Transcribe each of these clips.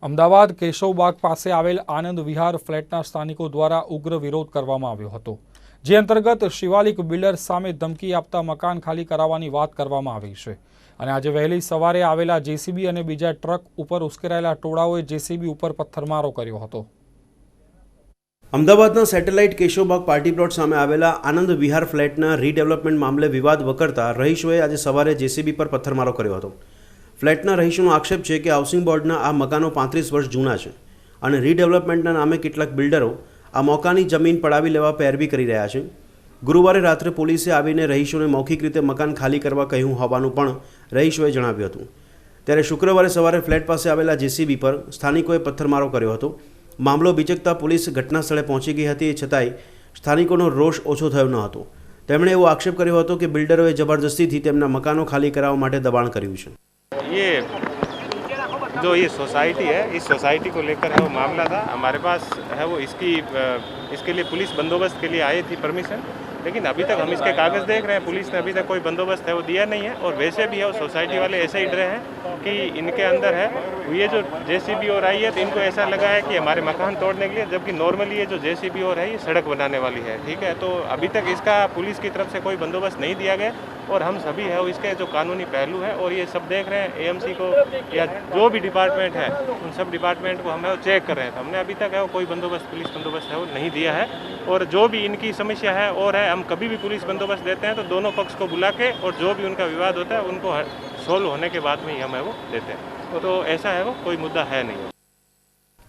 અમદાવાદ કેશવબાગ પાસે આવેલ આનંદ વિહાર ફ્લેટના સ્થાનિકો દ્વારા ઉગ્ર વિરોધ કરવામાં આવ્યો હતો, જે અંતર્ગત શિવાલિક બિલ્ડર્સ સામે ધમકી આપતા મકાન ખાલી કરાવવાની વાત કરવામાં આવી છે અને આજે વહેલી સવારે આવેલા જેસીબી અને બીજા ટ્રક ઉપર ઉશ્કેરાયેલા ટોળાઓએ જેસીબી ઉપર પથ્થરમારો કર્યો હતો। અમદાવાદના સેટેલાઇટ કેશવબાગ પાર્ટી પ્લોટ સામે આવેલા આનંદ વિહાર ફ્લેટના રીડેવલપમેન્ટ મામલે વિવાદ વકરતા રહીશોએ આજે સવારે જેસીબી પર પથ્થરમારો કર્યો હતો। ફ્લેટના રહીશોનો આક્ષેપ છે કે હાઉસિંગ બોર્ડના આ મકાનો 35 વર્ષ જૂના છે અને રીડેવલપમેન્ટના નામે કેટલાક બિલ્ડરો આ મોકાની જમીન પડાવી લેવા પેરવી કરી રહ્યા છે। ગુરુવારે રાત્રે પોલીસે આવીને રહીશોને મૌખિક રીતે મકાન ખાલી કરવા કહ્યું હોવાનું પણ રહીશોએ જણાવ્યું હતું। ત્યારે શુક્રવારે સવારે ફ્લેટ પાસે આવેલા જેસીબી પર સ્થાનિકોએ પથ્થરમારો કર્યો હતો। મામલો બીચકતા પોલીસ ઘટના સ્થળે પહોંચી ગઈ હતી, છતાંય સ્થાનિકોનો રોષ ઓછો થયો ન હતો। તેમણે એવો આક્ષેપ કર્યો હતો કે બિલ્ડરોએ જબરદસ્તીથી તેમના મકાનો ખાલી કરાવવા માટે દબાણ કર્યું છે। ये जो ये सोसाइटी है, इस सोसाइटी को लेकर है वो मामला था। हमारे पास है वो इसके लिए पुलिस बंदोबस्त के लिए आई थी परमिशन, लेकिन अभी तक हम इसके कागज़ देख रहे हैं। पुलिस ने अभी तक कोई बंदोबस्त है वो दिया नहीं है और वैसे भी है वो सोसाइटी वाले ऐसे ही डरे हैं कि इनके अंदर है ये जो जेसीबी और आई है तो इनको ऐसा लगा है कि हमारे मकान तोड़ने के लिए, जबकि नॉर्मली ये जो जेसीबी और है ये सड़क बनाने वाली है। ठीक है, तो अभी तक इसका पुलिस की तरफ से कोई बंदोबस्त नहीं दिया गया और हम सभी है इसके जो कानूनी पहलू है और ये सब देख रहे हैं। एएमसी को या जो भी डिपार्टमेंट है उन सब डिपार्टमेंट को हमें चेक कर रहे हैं। तो हमने अभी तक है वो कोई बंदोबस्त पुलिस बंदोबस्त है वो नहीं दिया है और जो भी इनकी समस्या है और है हम कभी भी पुलिस बंदोबस्त देते हैं तो दोनों पक्ष को बुला के और जो भी उनका विवाद होता है उनको सोल्व होने के बाद में ही हमें वो देते हैं। तो ऐसा है वो कोई मुद्दा है नहीं।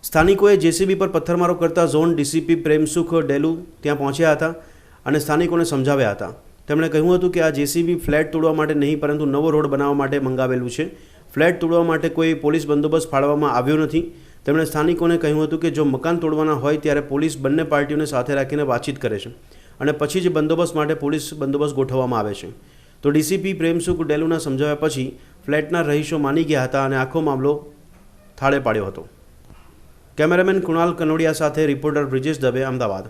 સ્થાનિકોએ જેસીબી પર પથ્થરમારો કરતા ઝોન ડીસીપી પ્રેમસુખ ડેલુ ત્યાં પહોંચ્યા હતા અને સ્થાનિકોને સમજાવ્યા હતા। તેમણે કહ્યું હતું કે આ જેસીબી ફ્લેટ તોડવા માટે નહીં પરંતુ નવો રોડ બનાવવા માટે મંગાવેલું છે। ફ્લેટ તોડવા માટે કોઈ પોલીસ બંદોબસ્ત ફાળવવામાં આવ્યો નથી। તેમણે સ્થાનિકોને કહ્યું હતું કે જો મકાન તોડવાના હોય ત્યારે પોલીસ બંને પાર્ટીઓને સાથે રાખીને વાતચીત કરે છે અને પછી જ બંદોબસ્ત માટે પોલીસ બંદોબસ્ત ગોઠવવામાં આવે છે। તો ડીસીપી પ્રેમસુખ ડેલુના સમજાવ્યા પછી ફ્લેટના રહીશો માની ગયા હતા અને આખો મામલો થાળે પાડ્યો હતો। કેમેરામેન કુણાલ કનોડિયા સાથે રિપોર્ટર બ્રિજેશ દવે, અમદાવાદ।